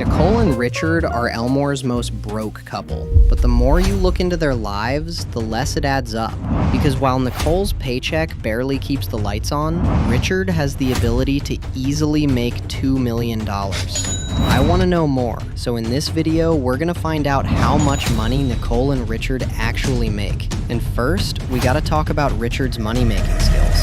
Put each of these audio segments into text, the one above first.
Nicole and Richard are Elmore's most broke couple, but the more you look into their lives, the less it adds up. Because while Nicole's paycheck barely keeps the lights on, Richard has the ability to easily make $2 million. I want to know more, so in this video, we're gonna find out how much money Nicole and Richard actually make. And first, we gotta talk about Richard's money-making skills.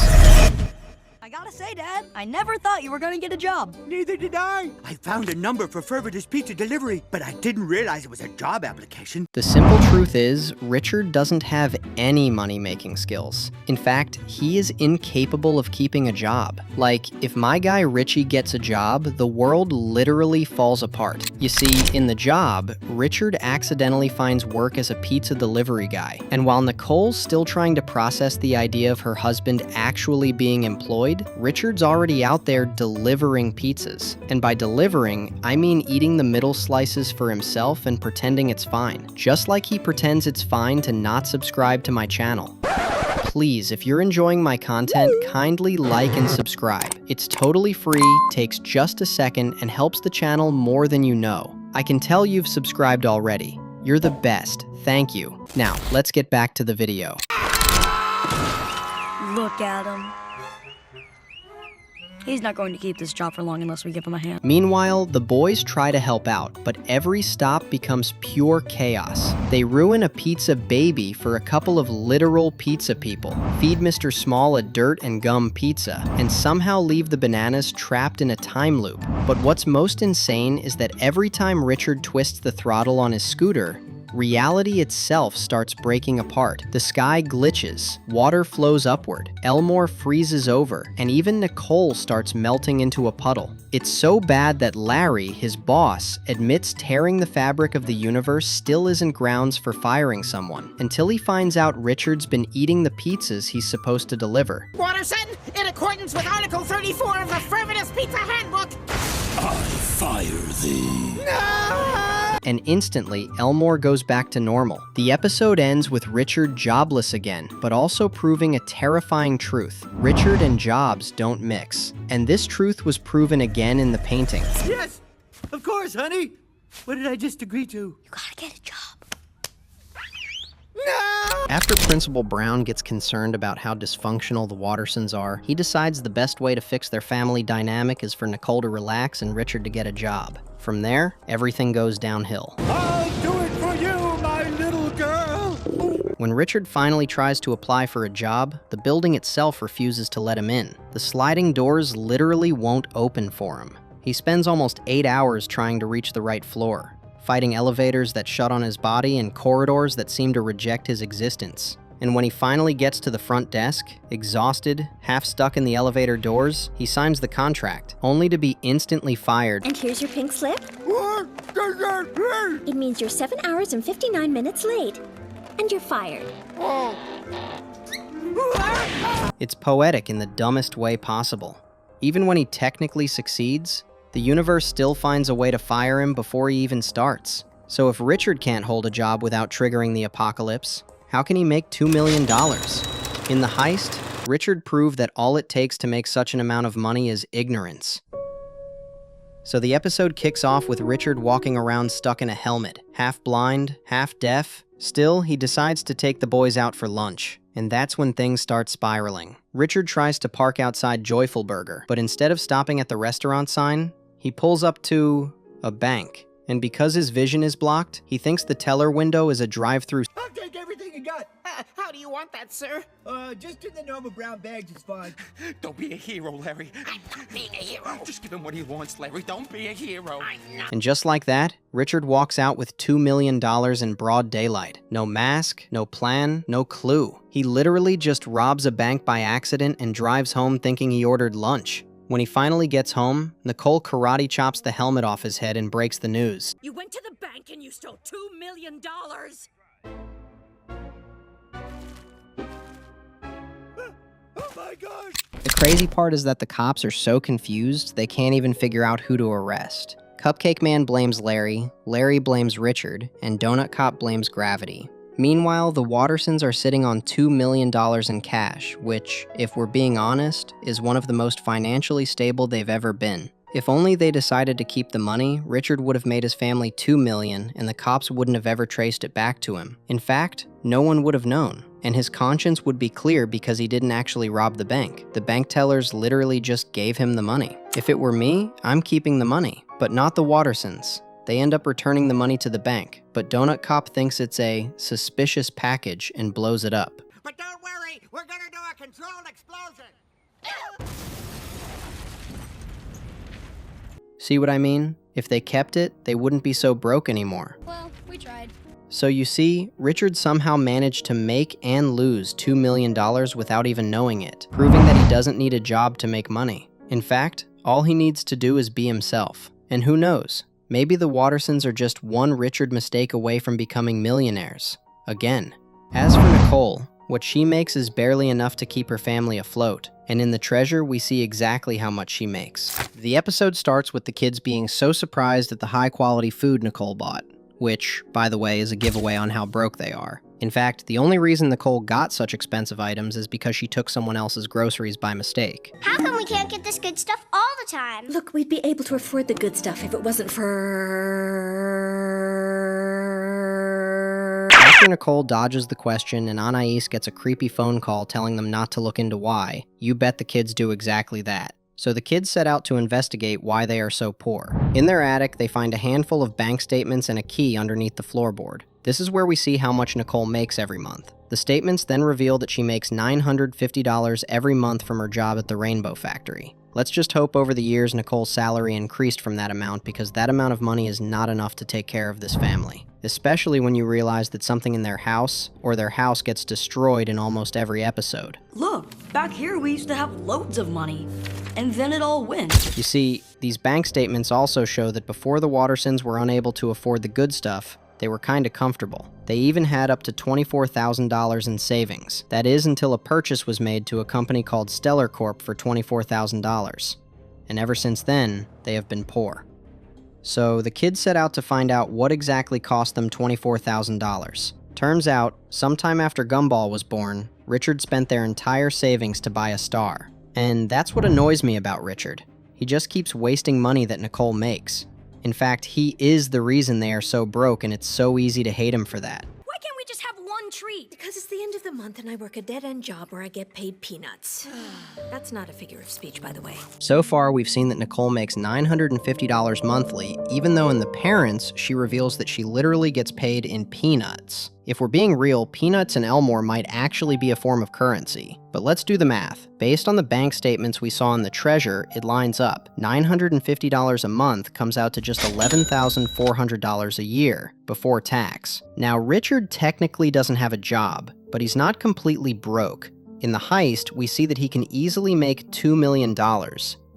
I gotta say, Dad, I never thought you were gonna get a job. Neither did I. I found a number for Fervidus Pizza Delivery, but I didn't realize it was a job application. The simple truth is, Richard doesn't have any money-making skills. In fact, he is incapable of keeping a job. Like, if my guy Richie gets a job, the world literally falls apart. You see, in the job, Richard accidentally finds work as a pizza delivery guy. And while Nicole's still trying to process the idea of her husband actually being employed, Richard's already out there delivering pizzas. And by delivering, I mean eating the middle slices for himself and pretending it's fine. Just like he pretends it's fine to not subscribe to my channel. Please, if you're enjoying my content, kindly like and subscribe. It's totally free, takes just a second, and helps the channel more than you know. I can tell you've subscribed already. You're the best. Thank you. Now, let's get back to the video. Look at him. He's not going to keep this job for long unless we give him a hand. Meanwhile, the boys try to help out, but every stop becomes pure chaos. They ruin a pizza baby for a couple of literal pizza people, feed Mr. Small a dirt and gum pizza, and somehow leave the bananas trapped in a time loop. But what's most insane is that every time Richard twists the throttle on his scooter, reality itself starts breaking apart. The sky glitches, water flows upward, Elmore freezes over, and even Nicole starts melting into a puddle. It's so bad that Larry, his boss, admits tearing the fabric of the universe still isn't grounds for firing someone, until he finds out Richard's been eating the pizzas he's supposed to deliver. Watterson, in accordance with Article 34 of the Fervidus Pizza Handbook, I fire thee. No! And instantly, Elmore goes back to normal. The episode ends with Richard jobless again, but also proving a terrifying truth. Richard and jobs don't mix. And this truth was proven again in the painting. Yes, of course, honey. What did I just agree to? You gotta get a job. No! After Principal Brown gets concerned about how dysfunctional the Wattersons are, he decides the best way to fix their family dynamic is for Nicole to relax and Richard to get a job. From there, everything goes downhill. I'll do it for you, my little girl. When Richard finally tries to apply for a job, the building itself refuses to let him in. The sliding doors literally won't open for him. He spends almost 8 hours trying to reach the right floor, fighting elevators that shut on his body and corridors that seem to reject his existence. And when he finally gets to the front desk, exhausted, half stuck in the elevator doors, he signs the contract, only to be instantly fired. And here's your pink slip. What does that mean? It means you're 7 hours and 59 minutes late. And you're fired. It's poetic in the dumbest way possible. Even when he technically succeeds, the universe still finds a way to fire him before he even starts. So if Richard can't hold a job without triggering the apocalypse, how can he make $2 million? In the heist, Richard proved that all it takes to make such an amount of money is ignorance. So the episode kicks off with Richard walking around stuck in a helmet, half blind, half deaf. Still, he decides to take the boys out for lunch, and that's when things start spiraling. Richard tries to park outside Joyful Burger, but instead of stopping at the restaurant sign, he pulls up to a bank. And because his vision is blocked, he thinks the teller window is a drive-through. I'll take everything you got. How do you want that, sir? Just in the normal brown bags is fine. Don't be a hero, Larry. I'm not being a hero. Just give him what he wants, Larry. Don't be a hero. I'm not. And just like that, Richard walks out with $2 million in broad daylight. No mask, no plan, no clue. He literally just robs a bank by accident and drives home thinking he ordered lunch. When he finally gets home, Nicole karate chops the helmet off his head and breaks the news. You went to the bank and you stole $2 million. Oh my gosh! The crazy part is that the cops are so confused, they can't even figure out who to arrest. Cupcake Man blames Larry, Larry blames Richard, and Donut Cop blames Gravity. Meanwhile, the Wattersons are sitting on $2 million in cash, which, if we're being honest, is one of the most financially stable they've ever been. If only they decided to keep the money, Richard would have made his family $2 million and the cops wouldn't have ever traced it back to him. In fact, no one would have known, and his conscience would be clear because he didn't actually rob the bank. The bank tellers literally just gave him the money. If it were me, I'm keeping the money, but not the Wattersons. They end up returning the money to the bank, but Donut Cop thinks it's a suspicious package and blows it up. But don't worry, we're gonna do a controlled explosion. See what I mean? If they kept it, they wouldn't be so broke anymore. Well, we tried. So you see, Richard somehow managed to make and lose $2 million without even knowing it, proving that he doesn't need a job to make money. In fact, all he needs to do is be himself. And who knows? Maybe the Wattersons are just one Richard mistake away from becoming millionaires. Again. As for Nicole, what she makes is barely enough to keep her family afloat. And in the treasure, we see exactly how much she makes. The episode starts with the kids being so surprised at the high-quality food Nicole bought, which, by the way, is a giveaway on how broke they are. In fact, the only reason Nicole got such expensive items is because she took someone else's groceries by mistake. How come we can't get this good stuff all the time? Look, we'd be able to afford the good stuff if it wasn't for... After Nicole dodges the question and Anais gets a creepy phone call telling them not to look into why, you bet the kids do exactly that. So the kids set out to investigate why they are so poor. In their attic, they find a handful of bank statements and a key underneath the floorboard. This is where we see how much Nicole makes every month. The statements then reveal that she makes $950 every month from her job at the Rainbow Factory. Let's just hope over the years Nicole's salary increased from that amount, because that amount of money is not enough to take care of this family. Especially when you realize that something in their house gets destroyed in almost every episode. Look, back here we used to have loads of money. And then it all went. You see, these bank statements also show that before the Wattersons were unable to afford the good stuff, they were kinda comfortable. They even had up to $24,000 in savings. That is until a purchase was made to a company called Stellar Corp for $24,000. And ever since then, they have been poor. So the kids set out to find out what exactly cost them $24,000. Turns out, sometime after Gumball was born, Richard spent their entire savings to buy a star. And that's what annoys me about Richard. He just keeps wasting money that Nicole makes. In fact, he is the reason they are so broke, and it's so easy to hate him for that. Why can't we just have one treat? Because it's the end of the month and I work a dead-end job where I get paid peanuts. That's not a figure of speech, by the way. So far, we've seen that Nicole makes $950 monthly, even though in The Parents, she reveals that she literally gets paid in peanuts. If we're being real, peanuts in Elmore might actually be a form of currency. But let's do the math. Based on the bank statements we saw in the treasure, it lines up. $950 a month comes out to just $11,400 a year, before tax. Now, Richard technically doesn't have a job, but he's not completely broke. In the heist, we see that he can easily make $2 million.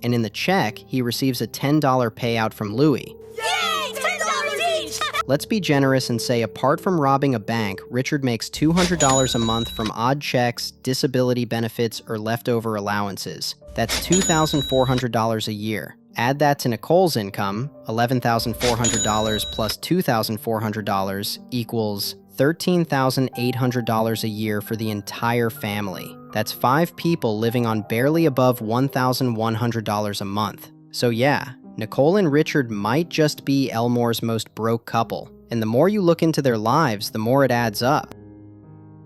And in the check, he receives a $10 payout from Louie. Yay! $10 each! Let's be generous and say apart from robbing a bank, Richard makes $200 a month from odd checks, disability benefits, or leftover allowances. That's $2,400 a year. Add that to Nicole's income, $11,400 plus $2,400 equals $13,800 a year for the entire family. That's 5 people living on barely above $1,100 a month. So yeah, Nicole and Richard might just be Elmore's most broke couple. And the more you look into their lives, the more it adds up.